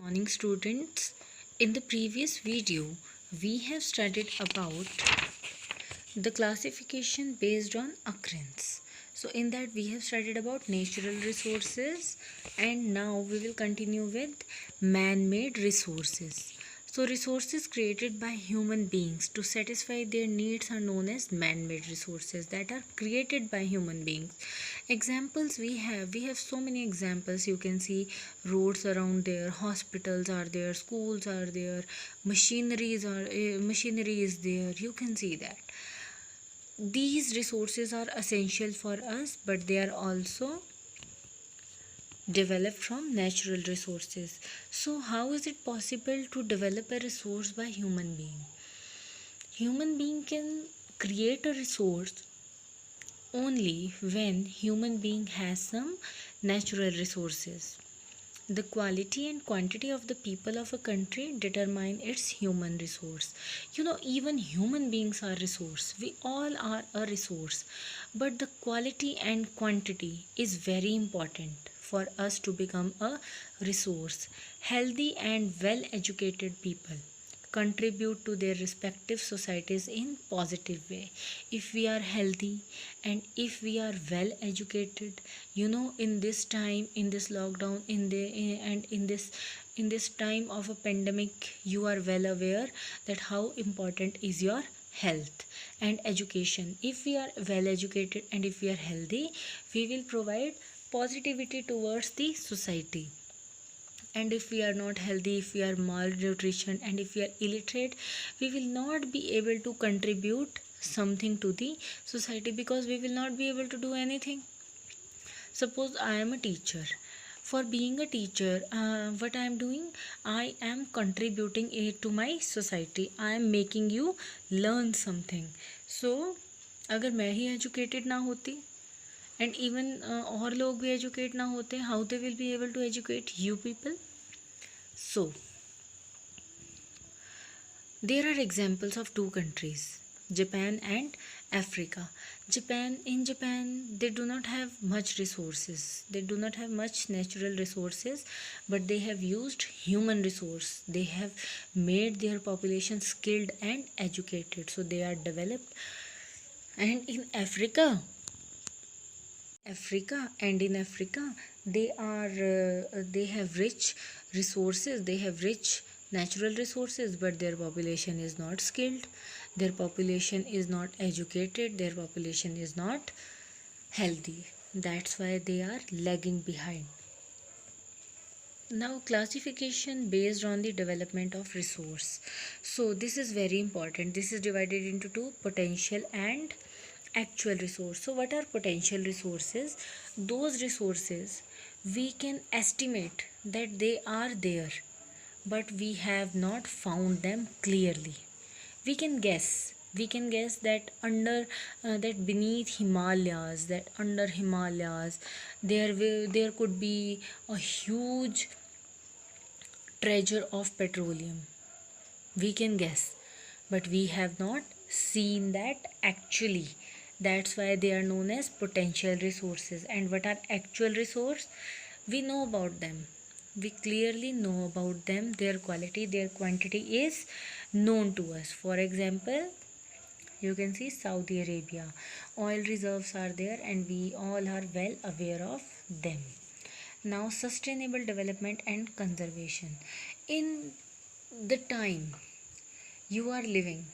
Morning students. In the previous video we have studied about the classification based on occurrence. So in that we have studied about natural resources, and now we will continue with man-made resources. So resources created by human beings to satisfy their needs are known as man-made resources that are created by human beings. Examples we have so many examples. You can see roads around there, hospitals are there, schools are there, machinery is there. You can see that these resources are essential for us, but they are also developed from natural resources. So how is it possible to develop a resource by human being? Human being can create a resource only when human being has some natural resources. The quality and quantity of the people of a country determine its human resource. Even human beings are resource. We all are a resource. But the quality and quantity is very important for us to become a resource. Healthy and well educated people contribute to their respective societies in positive way. If we are healthy and if we are well educated, in this time, in this lockdown, in this time of a pandemic, you are well aware that how important is your health and education. If we are well educated and if we are healthy, we will provide positivity towards the society. And if we are not healthy, if we are malnutrition, and if we are illiterate, we will not be able to contribute something to the society, because we will not be able to do anything. Suppose I am a teacher. For being a teacher, what I am doing, I am contributing it to my society. I am making you learn something. So अगर मैं ही educated ना होती and even और लोग भी educate ना होते, how they will be able to educate you people? So there are examples of two countries, Japan and Africa. In Japan, they do not have much resources. They do not have much natural resources, but they have used human resource. They have made their population skilled and educated, so they are developed. And in Africa, they have rich resources. They have rich natural resources, but their population is not skilled, their population is not educated, their population is not healthy. That's why they are lagging behind. Now, classification based on the development of resource. So this is very important. This is divided into two: potential and actual resource. So what are potential resources? Those resources we can estimate that they are there, but we have not found them clearly. We can guess that that beneath Himalayas, that under Himalayas, there could be a huge treasure of petroleum. We can guess, but we have not seen that actually. That's why they are known as potential resources. And what are actual resource? We know about them. We clearly know about them. Their quality, their quantity is known to us. For example, you can see Saudi Arabia. Oil reserves are there and we all are well aware of them. Now, sustainable development and conservation. In the time you are living,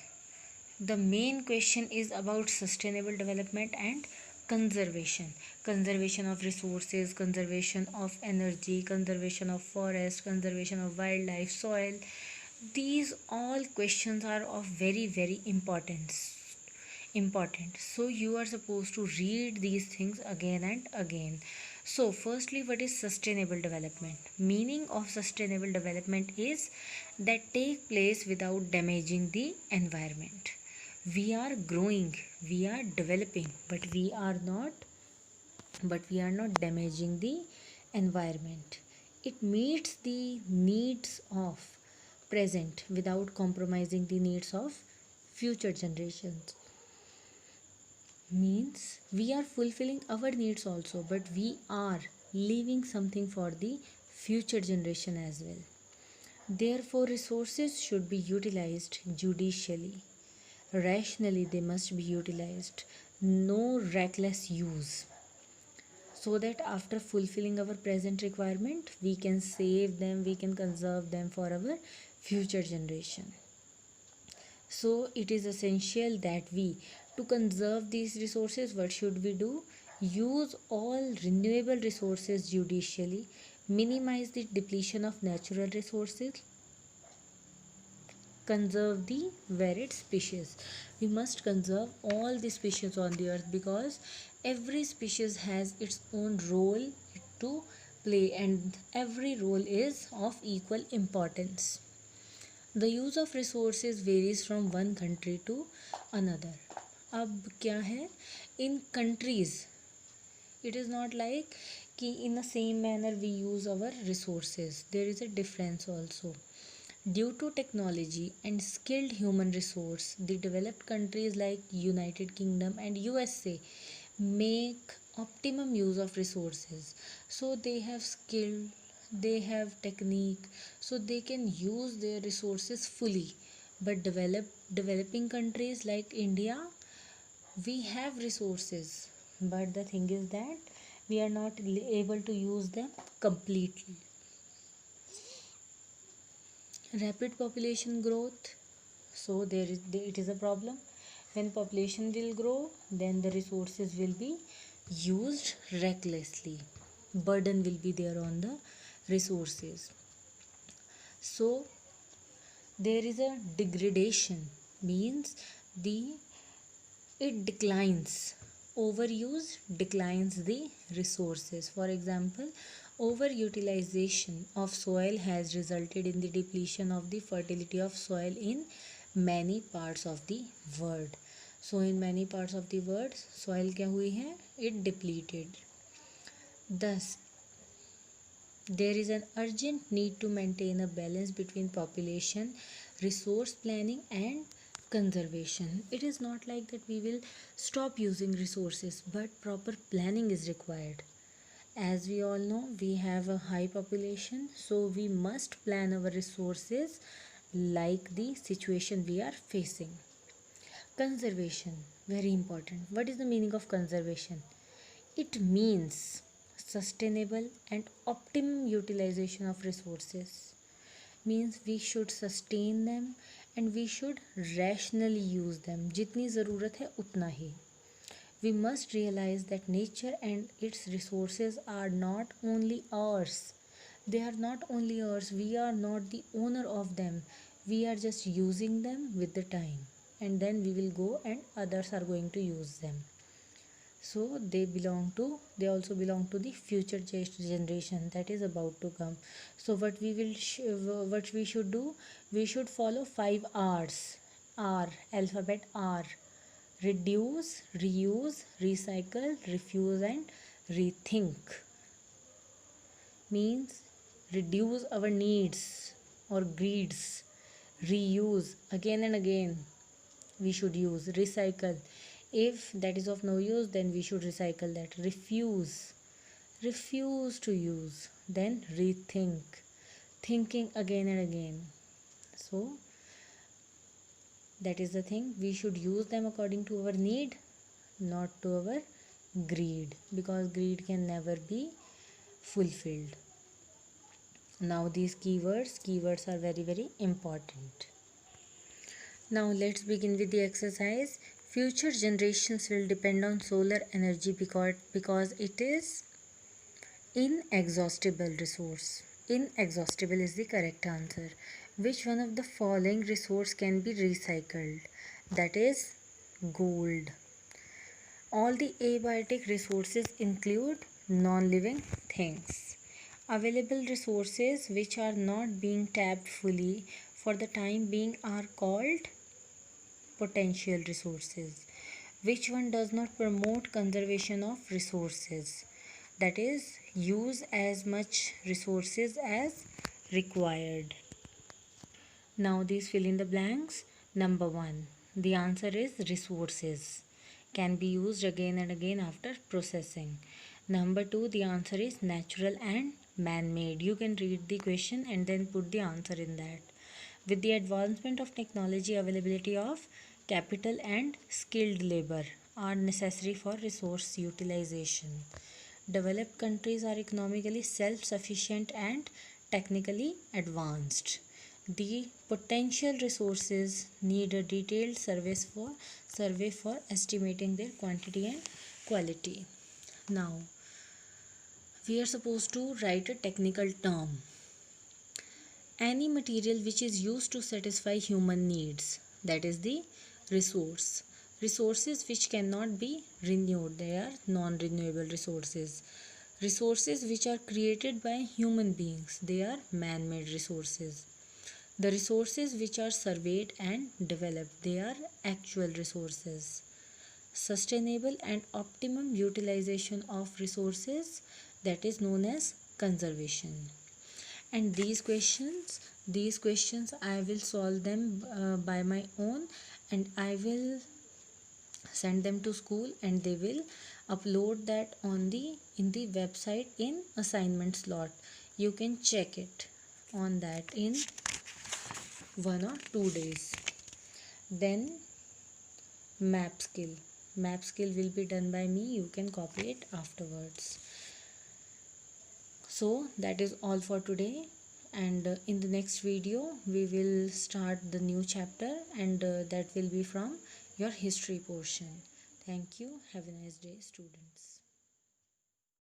the main question is about sustainable development and conservation of resources, conservation of energy, conservation of forest, conservation of wildlife, soil. These all questions are of very very important. So you are supposed to read these things again and again. So firstly, what is sustainable development? Meaning of sustainable development is that take place without damaging the environment. We are growing, we are developing, but we are not damaging the environment. It meets the needs of present without compromising the needs of future generations. Means we are fulfilling our needs also, but we are leaving something for the future generation as well. Therefore, resources should be utilized judicially. Rationally, they must be utilized. No reckless use. So that after fulfilling our present requirement, we can save them, we can conserve them for our future generation. So it is essential that we, to conserve these resources, what should we do? Use all renewable resources judicially, minimize the depletion of natural resources, conserve the varied species. We must conserve all the species on the earth because every species has its own role to play and every role is of equal importance. The use of resources varies from one country to another. अब क्या है, in countries it is not like कि in the same manner we use our resources. There is a difference also. Due to technology and skilled human resource, the developed countries like United Kingdom and USA make optimum use of resources. So they have skill, they have technique, so they can use their resources fully. But developing countries like India, we have resources, but the thing is that we are not able to use them completely. Rapid population growth, so it is a problem. When population will grow, then the resources will be used recklessly, burden will be there on the resources. So there is a degradation, means the it declines, overuse declines the resources. For example, overutilization of soil has resulted in the depletion of the fertility of soil in many parts of the world. So in many parts of the world soil क्या हुई है, it depleted. Thus there is an urgent need to maintain a balance between population, resource planning, and conservation. It is not like that we will stop using resources, but proper planning is required. As we all know, we have a high population, so we must plan our resources like the situation we are facing. Conservation, very important. What is the meaning of conservation? It means sustainable and optimum utilization of resources. Means we should sustain them and we should rationally use them. जितनी ज़रूरत है उतना ही. We must realize that nature and its resources are not only ours. They are not only ours. We are not the owner of them. We are just using them with the time. And then we will go and others are going to use them. So they also belong to the future generation that is about to come. So what we should do, we should follow 5 R's. R, alphabet R: reduce, reuse, recycle, refuse, and rethink. Means reduce our needs or greeds, reuse again and again we should use, recycle if that is of no use then we should recycle that, refuse to use, then rethink, thinking again and again. So that is the thing, we should use them according to our need, not to our greed, because greed can never be fulfilled. Now these keywords are very very important. Now let's begin with the exercise. Future generations will depend on solar energy because it is inexhaustible resource. Inexhaustible is the correct answer. Which one of the following resource can be recycled? That is gold. All the abiotic resources include non-living things. Available resources which are not being tapped fully for the time being are called potential resources. Which one does not promote conservation of resources? That is, use as much resources as required. Now these fill in the blanks. Number 1. The answer is resources. Can be used again and again after processing. Number 2. The answer is natural and Man-made. You can read the question and then put the answer in that. With the advancement of technology, availability of capital and skilled labor are necessary for resource utilization. Developed countries are economically self-sufficient and technically advanced. The potential resources need a detailed survey for estimating their quantity and quality. Now, we are supposed to write a technical term. Any material which is used to satisfy human needs, that is the resource. Resources which cannot be renewed, they are non-renewable resources. Resources which are created by human beings, they are man-made resources. The resources which are surveyed and developed, they are actual resources. Sustainable and optimum utilization of resources, that is known as conservation. And these questions I will solve them by my own, and I will send them to school, and they will upload that on the in the website in assignment slot. You can check it on that in 1 or 2 days. Then map skill will be done by me. You can copy it afterwards. So that is all for today, and in the next video we will start the new chapter, and that will be from your history portion. Thank you. Have a nice day, students.